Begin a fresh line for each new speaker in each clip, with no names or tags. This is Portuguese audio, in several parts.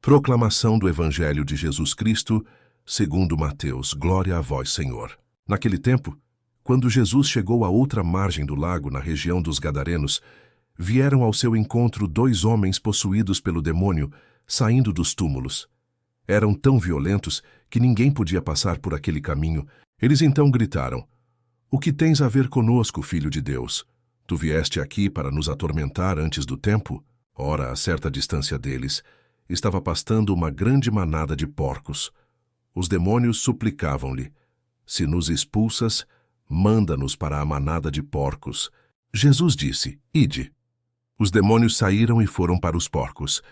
Proclamação do Evangelho de Jesus Cristo, segundo Mateus. Glória a vós, Senhor. Naquele tempo, quando Jesus chegou à outra margem do lago, na região dos Gadarenos, vieram ao seu encontro 2 homens possuídos pelo demônio, saindo dos túmulos. Eram tão violentos que ninguém podia passar por aquele caminho. Eles então gritaram: "O que tens a ver conosco, Filho de Deus? Tu vieste aqui para nos atormentar antes do tempo?" Ora, a certa distância deles, estava pastando uma grande manada de porcos. Os demônios suplicavam-lhe: "Se nos expulsas, manda-nos para a manada de porcos." Jesus disse: "Ide." Os demônios saíram e foram para os porcos.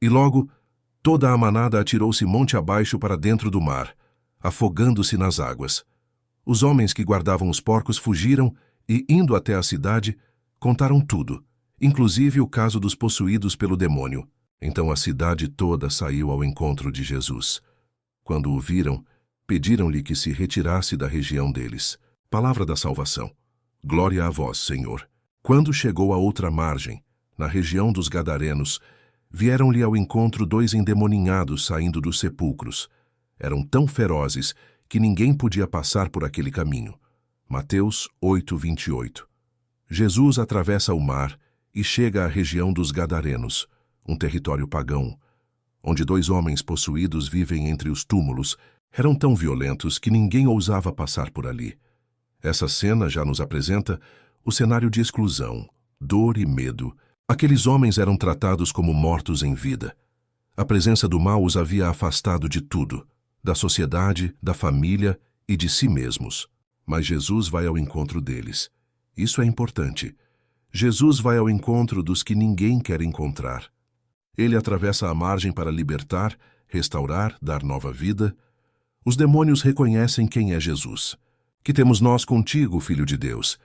E logo, toda a manada atirou-se monte abaixo para dentro do mar, afogando-se nas águas. Os homens que guardavam os porcos fugiram e, indo até a cidade, contaram tudo, inclusive o caso dos possuídos pelo demônio. Então a cidade toda saiu ao encontro de Jesus. Quando o viram, pediram-lhe que se retirasse da região deles. Palavra da salvação. Glória a vós, Senhor. Quando chegou à outra margem, na região dos Gadarenos, vieram-lhe ao encontro 2 endemoninhados saindo dos sepulcros. Eram tão ferozes que ninguém podia passar por aquele caminho. Mateus 8:28. Jesus atravessa o mar e chega à região dos Gadarenos, um território pagão, onde 2 homens possuídos vivem entre os túmulos. Eram tão violentos que ninguém ousava passar por ali. Essa cena já nos apresenta o cenário de exclusão, dor e medo. Aqueles homens eram tratados como mortos em vida. A presença do mal os havia afastado de tudo, da sociedade, da família e de si mesmos. Mas Jesus vai ao encontro deles. Isso é importante. Jesus vai ao encontro dos que ninguém quer encontrar. Ele atravessa a margem para libertar, restaurar, dar nova vida. Os demônios reconhecem quem é Jesus. "Que temos nós contigo, Filho de Deus?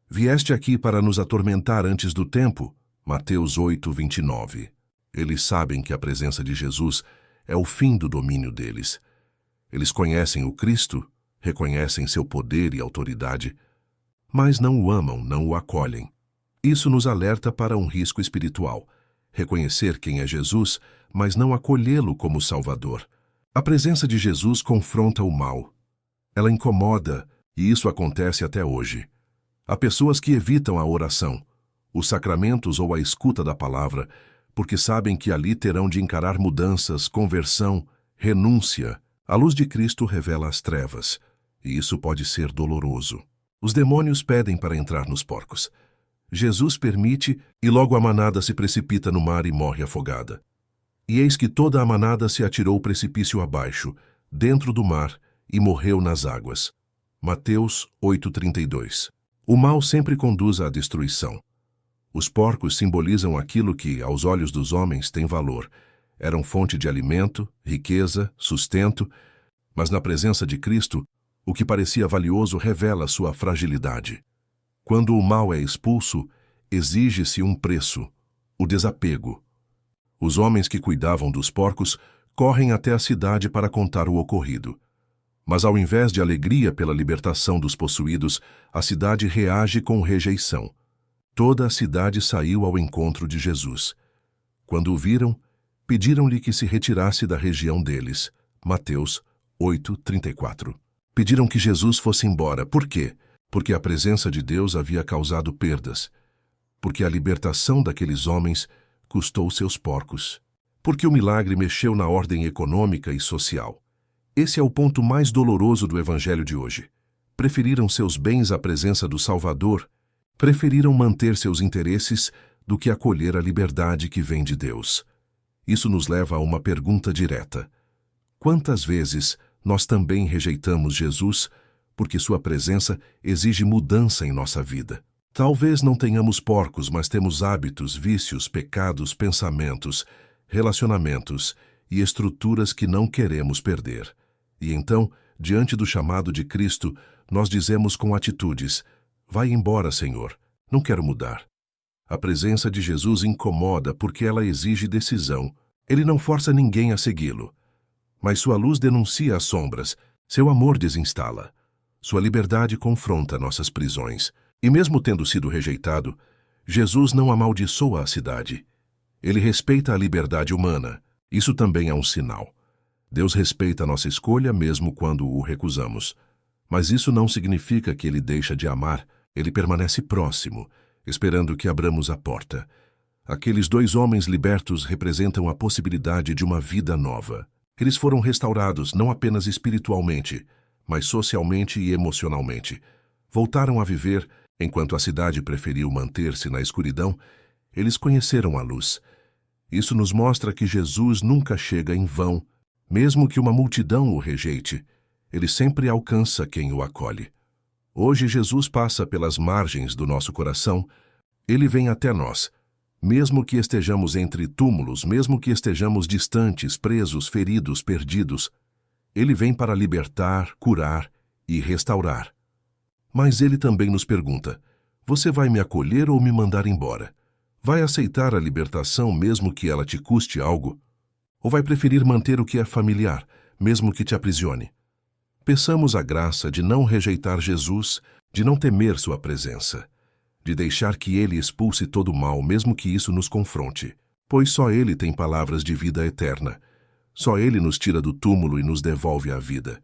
Vieste aqui para nos atormentar antes do tempo?" Mateus 8:29. Eles sabem que a presença de Jesus é o fim do domínio deles. Eles conhecem o Cristo, reconhecem seu poder e autoridade, mas não o amam, não o acolhem. Isso nos alerta para um risco espiritual: reconhecer quem é Jesus, mas não acolhê-lo como Salvador. A presença de Jesus confronta o mal. Ela incomoda, e isso acontece até hoje. Há pessoas que evitam a oração, os sacramentos ou a escuta da palavra, porque sabem que ali terão de encarar mudanças, conversão, renúncia. A luz de Cristo revela as trevas, e isso pode ser doloroso. Os demônios pedem para entrar nos porcos. Jesus permite, e logo a manada se precipita no mar e morre afogada. E eis que toda a manada se atirou o precipício abaixo, dentro do mar, e morreu nas águas. Mateus 8:32. O mal sempre conduz à destruição. Os porcos simbolizam aquilo que, aos olhos dos homens, tem valor. Eram fonte de alimento, riqueza, sustento, mas na presença de Cristo, o que parecia valioso revela sua fragilidade. Quando o mal é expulso, exige-se um preço: o desapego. Os homens que cuidavam dos porcos correm até a cidade para contar o ocorrido. Mas ao invés de alegria pela libertação dos possuídos, a cidade reage com rejeição. Toda a cidade saiu ao encontro de Jesus. Quando o viram, pediram-lhe que se retirasse da região deles. Mateus 8:34. Pediram que Jesus fosse embora. Por quê? Porque a presença de Deus havia causado perdas. Porque a libertação daqueles homens custou seus porcos. Porque o milagre mexeu na ordem econômica e social. Esse é o ponto mais doloroso do Evangelho de hoje. Preferiram seus bens à presença do Salvador, preferiram manter seus interesses do que acolher a liberdade que vem de Deus. Isso nos leva a uma pergunta direta: quantas vezes nós também rejeitamos Jesus porque sua presença exige mudança em nossa vida? Talvez não tenhamos porcos, mas temos hábitos, vícios, pecados, pensamentos, relacionamentos e estruturas que não queremos perder. E então, diante do chamado de Cristo, nós dizemos com atitudes: "Vai embora, Senhor, não quero mudar." A presença de Jesus incomoda porque ela exige decisão. Ele não força ninguém a segui-lo. Mas sua luz denuncia as sombras, seu amor desinstala. Sua liberdade confronta nossas prisões. E mesmo tendo sido rejeitado, Jesus não amaldiçoa a cidade. Ele respeita a liberdade humana Isso também é um sinal. Deus respeita a nossa escolha mesmo quando o recusamos. Mas isso não significa que Ele deixa de amar. Ele permanece próximo, esperando que abramos a porta. Aqueles 2 homens libertos representam a possibilidade de uma vida nova. Eles foram restaurados não apenas espiritualmente, mas socialmente e emocionalmente. Voltaram a viver, enquanto a cidade preferiu manter-se na escuridão, eles conheceram a luz. Isso nos mostra que Jesus nunca chega em vão, mesmo que uma multidão o rejeite. Ele sempre alcança quem o acolhe. Hoje Jesus passa pelas margens do nosso coração. Ele vem até nós. Mesmo que estejamos entre túmulos, mesmo que estejamos distantes, presos, feridos, perdidos, Ele vem para libertar, curar e restaurar. Mas Ele também nos pergunta: você vai me acolher ou me mandar embora? Vai aceitar a libertação mesmo que ela te custe algo? Ou vai preferir manter o que é familiar, mesmo que te aprisione? Peçamos a graça de não rejeitar Jesus, de não temer sua presença, de deixar que Ele expulse todo o mal, mesmo que isso nos confronte, pois só Ele tem palavras de vida eterna. Só Ele nos tira do túmulo e nos devolve a vida.